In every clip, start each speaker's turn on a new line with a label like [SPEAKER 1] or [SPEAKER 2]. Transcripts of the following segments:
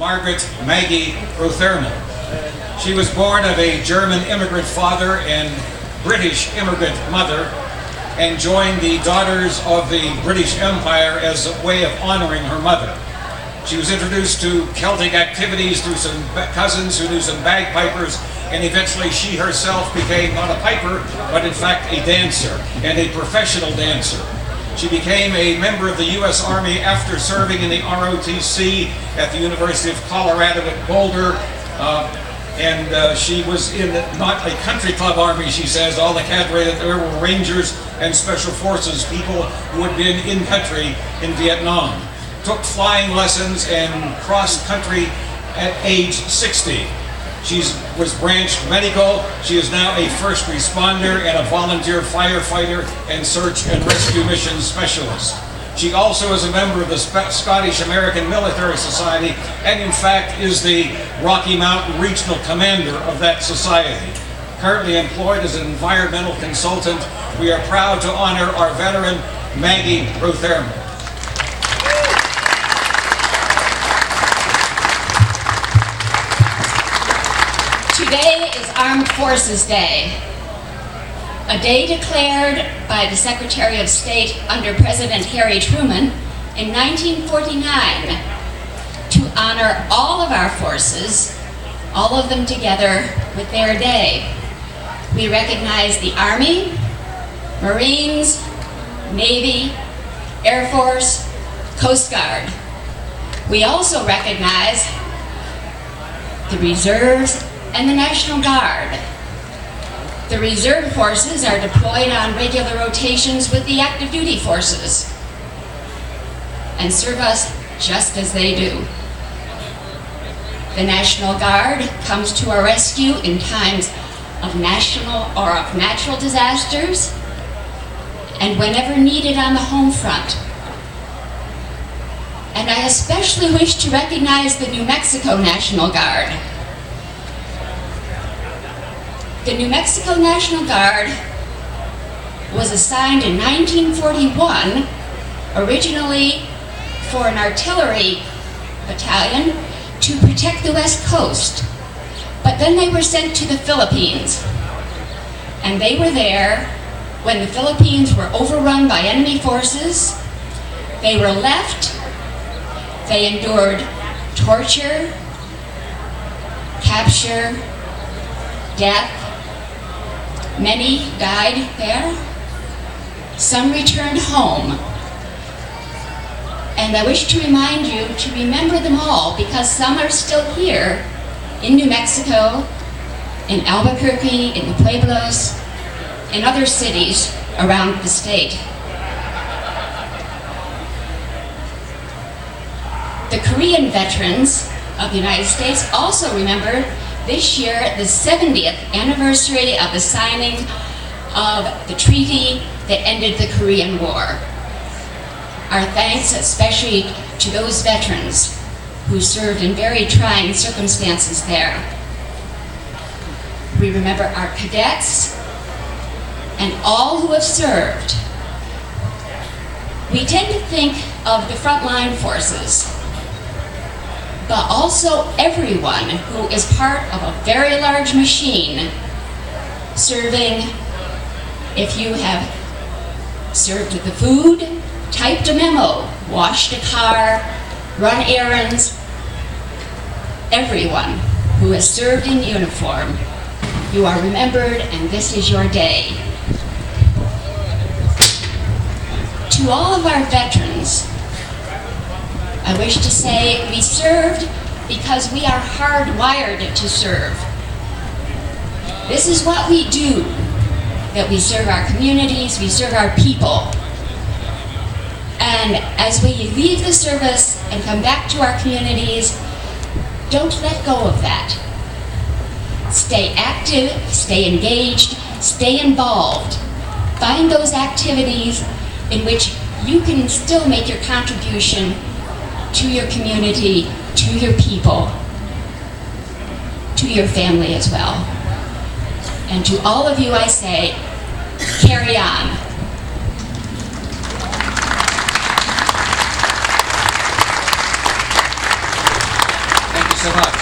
[SPEAKER 1] Margaret Maggie Rothermal. She was born of a German immigrant father and British immigrant mother, and joined the Daughters of the British Empire as a way of honoring her mother. She was introduced to Celtic activities through some cousins who knew some bagpipers, and eventually she herself became not a piper, but in fact a dancer, and a professional dancer. She became a member of the U.S. Army after serving in the ROTC at the University of Colorado at Boulder, and she was in not a country club army, she says. All the cadre there were Rangers and Special Forces, people who had been in country in Vietnam. Took flying lessons and crossed country at age 60. She was branched medical. She is now a first responder and a volunteer firefighter and search and rescue mission specialist. She also is a member of the Scottish American Military Society, and in fact is the Rocky Mountain Regional Commander of that society. Currently employed as an environmental consultant, we are proud to honor our veteran, Maggie Rothermal.
[SPEAKER 2] Today is Armed Forces Day, a day declared by the Secretary of State under President Harry Truman in 1949 to honor all of our forces, all of them together with their day. We recognize the Army, Marines, Navy, Air Force, Coast Guard. We also recognize the Reserves and the National Guard. The Reserve Forces are deployed on regular rotations with the active duty forces and serve us just as they do. The National Guard comes to our rescue in times of national or of natural disasters and whenever needed on the home front. And I especially wish to recognize the New Mexico National Guard. The New Mexico National Guard was assigned in 1941, originally for an artillery battalion to protect the West Coast. But then they were sent to the Philippines, and they were there when the Philippines were overrun by enemy forces. They were left, they endured torture, capture, death. Many died there. Some returned home. And I wish to remind you to remember them all, because some are still here in New Mexico, in Albuquerque, in the Pueblos, and other cities around the state. The Korean veterans of the United States also remember this year the 70th anniversary of the signing of the treaty that ended the Korean War. Our thanks especially to those veterans who served in very trying circumstances there. We remember our cadets and all who have served. We tend to think of the frontline forces, but also everyone who is part of a very large machine serving. If you have served with the food, typed a memo, washed a car, run errands, everyone who has served in uniform, you are remembered, and this is your day. To all of our veterans, I wish to say we served because we are hardwired to serve. This is what we do, that we serve our communities, we serve our people. And as we leave the service and come back to our communities, don't let go of that. Stay active, stay engaged, stay involved. Find those activities in which you can still make your contribution to your community, to your people, to your family as well. And to all of you I say, carry on.
[SPEAKER 1] so much.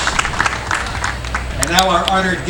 [SPEAKER 1] And now our honored guest.